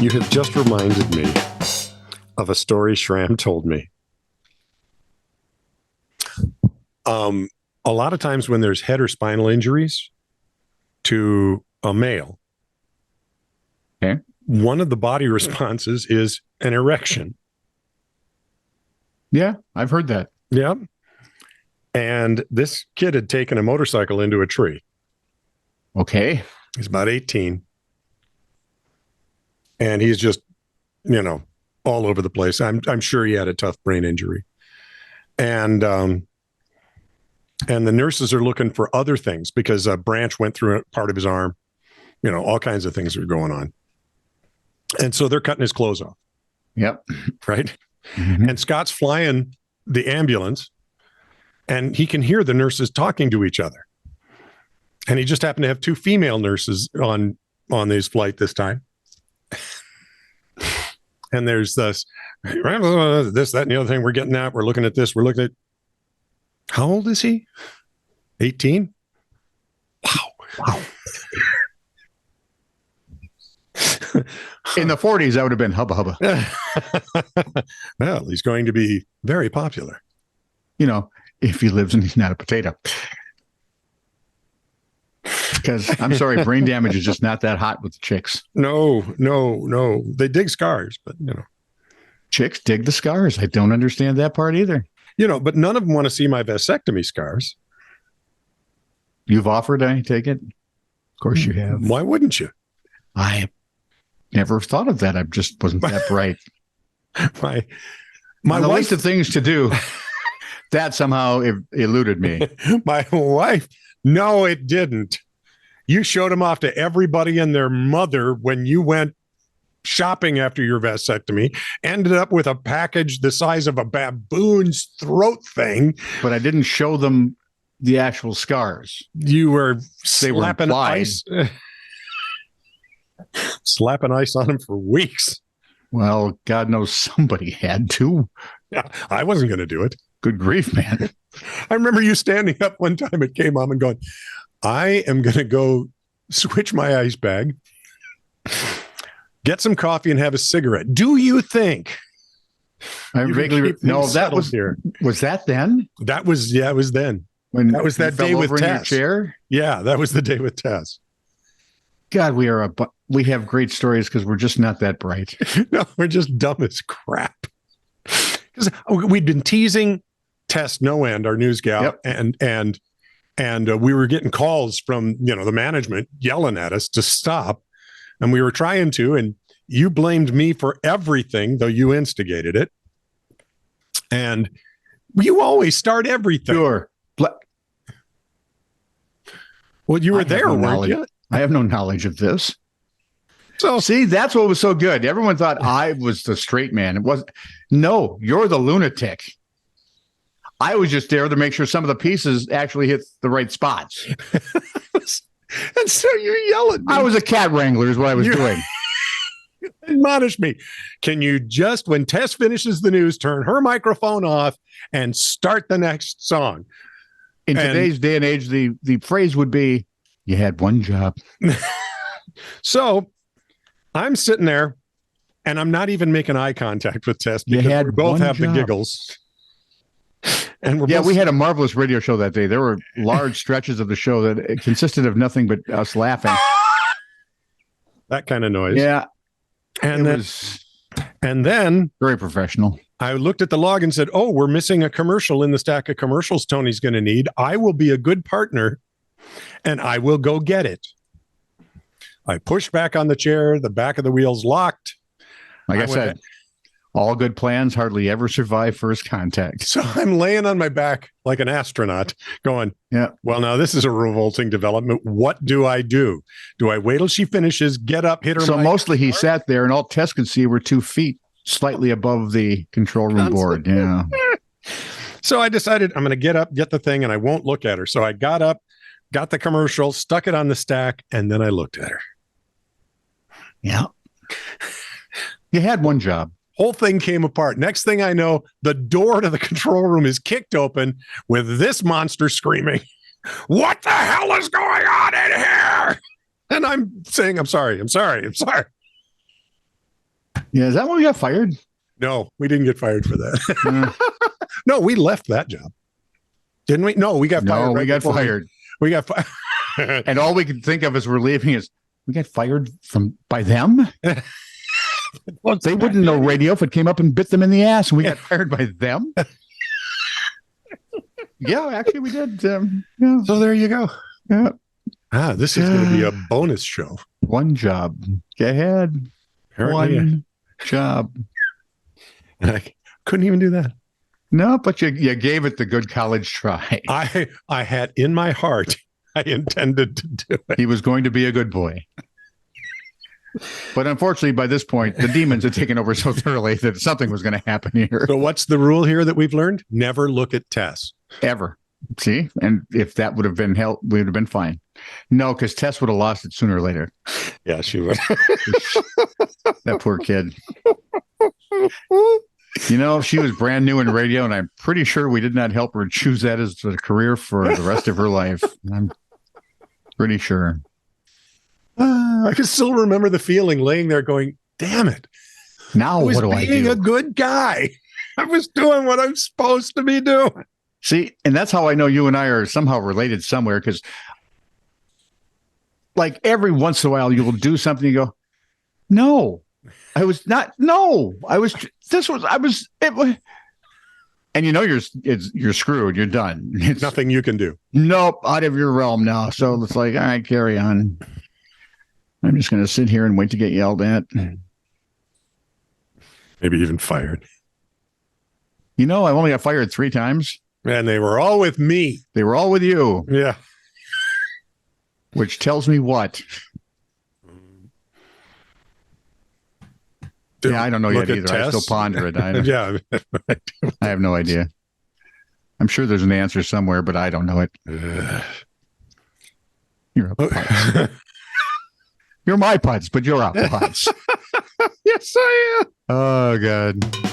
You have just reminded me of a story Shram told me. A lot of times when there's head or spinal injuries to a male, okay, one of the body responses is an erection. Yeah, I've heard that. Yeah. And this kid had taken a motorcycle into a tree. Okay. He's about 18. And he's just, all over the place. I'm sure he had a tough brain injury. And the nurses are looking for other things because a branch went through part of his arm. All kinds of things are going on. And so they're cutting his clothes off. Yep. Right. Mm-hmm. And Scott's flying the ambulance and he can hear the nurses talking to each other. And he just happened to have two female nurses on his flight this time. And there's this, that, and the other thing. We're getting that. We're looking at this. We're looking at, how old is he? 18? Wow. In the 40s, that would have been hubba hubba. Well, he's going to be very popular. If he lives and he's not a potato. Because I'm sorry, brain damage is just not that hot with the chicks. No. They dig scars, but Chicks dig the scars. I don't understand that part either. But none of them want to see my vasectomy scars. You've offered, I take it? Of course you have. Why wouldn't you? I never thought of that. I just wasn't that bright. My On the wife, list of things to do, that somehow eluded me. My wife, no, it didn't. You showed him off to everybody and their mother when you went shopping after your vasectomy, ended up with a package the size of a baboon's throat thing. But I didn't show them the actual scars. You were They were slapping implied. ice. Slapping ice on him for weeks. Well, God knows somebody had to. Yeah, I wasn't going to do it. Good grief, man. I remember you standing up one time at K-Mom and going, I am going to go switch my ice bag, get some coffee and have a cigarette. Do you think? I vaguely no, that was here. Was that then? It was then. When that was that day with Tess. Chair? Yeah, that was the day with Tess. God, we have great stories because we're just not that bright. No, we're just dumb as crap. Because we'd been teasing Tess no end, our news gal, yep. and we were getting calls from the management yelling at us to stop, and we were trying to, and you blamed me for everything, though you instigated it, and you always start everything. Sure. Well, you were there, weren't you? I have no knowledge of this. So see, that's what was so good. Everyone thought I was the straight man. It wasn't. No, you're the lunatic. I was just there to make sure some of the pieces actually hit the right spots. And so you yell at me. I was a cat wrangler is what I was doing. Admonish me. Can you just, when Tess finishes the news, turn her microphone off and start the next song? In today's day and age, the phrase would be, you had one job. So I'm sitting there and I'm not even making eye contact with Tess because we both have the giggles. And we had a marvelous radio show that day. There were large stretches of the show that it consisted of nothing but us laughing. That kind of noise. Yeah. And then very professional. I looked at the log and said, oh, we're missing a commercial in the stack of commercials Tony's going to need. I will be a good partner and I will go get it. I pushed back on the chair. The back of the wheels locked. Like I said, all good plans hardly ever survive first contact. So I'm laying on my back like an astronaut going, yeah. Well, now this is a revolting development. What do I do? Do I wait till she finishes, get up, hit her? So mostly he sat there and all Tess could see were 2 feet slightly above the control room board. Yeah. So I decided I'm going to get up, get the thing, and I won't look at her. So I got up, got the commercial, stuck it on the stack, and then I looked at her. Yeah. You had one job. Whole thing came apart. Next thing I know, the door to the control room is kicked open with this monster screaming, what the hell is going on in here? And I'm saying, I'm sorry. Yeah, is that when we got fired? No, we didn't get fired for that. Uh, No, we left that job. Didn't we? No, we got fired. no, Right we got before fired. We got fired. And all we could think of as we're leaving is we got fired by them. They wouldn't know radio if it came up and bit them in the ass, and we got fired by them. Yeah, actually, we did. Yeah. So there you go. Yeah. This is going to be a bonus show. One job. Go ahead. Apparently, One job. I couldn't even do that. No, but you gave it the good college try. I had in my heart, I intended to do it. He was going to be a good boy. But unfortunately, by this point, the demons had taken over so thoroughly that something was going to happen here. So what's the rule here that we've learned? Never look at Tess. Ever. See? And if that would have been held, we would have been fine. No, because Tess would have lost it sooner or later. Yeah, she would. That poor kid. You know, she was brand new in radio, and I'm pretty sure we did not help her choose that as a career for the rest of her life. I'm pretty sure. I can still remember the feeling laying there going, damn it. Now, what do I being do? a good guy. I was doing what I'm supposed to be doing. See, and that's how I know you and I are somehow related somewhere, because like every once in a while you'll do something, you go, no, I was not. No, I was. This was. I was. It was. And you know you're screwed. You're done. It's Nothing you can do. nope, out of your realm now. So it's like, all right, carry on. I'm just going to sit here and wait to get yelled at. Maybe even fired. You know, I only got fired 3 times. And they were all with me. They were all with you, Yeah. which tells me what? Yeah, I don't know Look yet at either. I still Tess. ponder it. Yeah. I have no idea. I'm sure there's an answer somewhere, but I don't know it. You're up putz. You're my putz, but you're up putz. Yes, I am. Oh, God.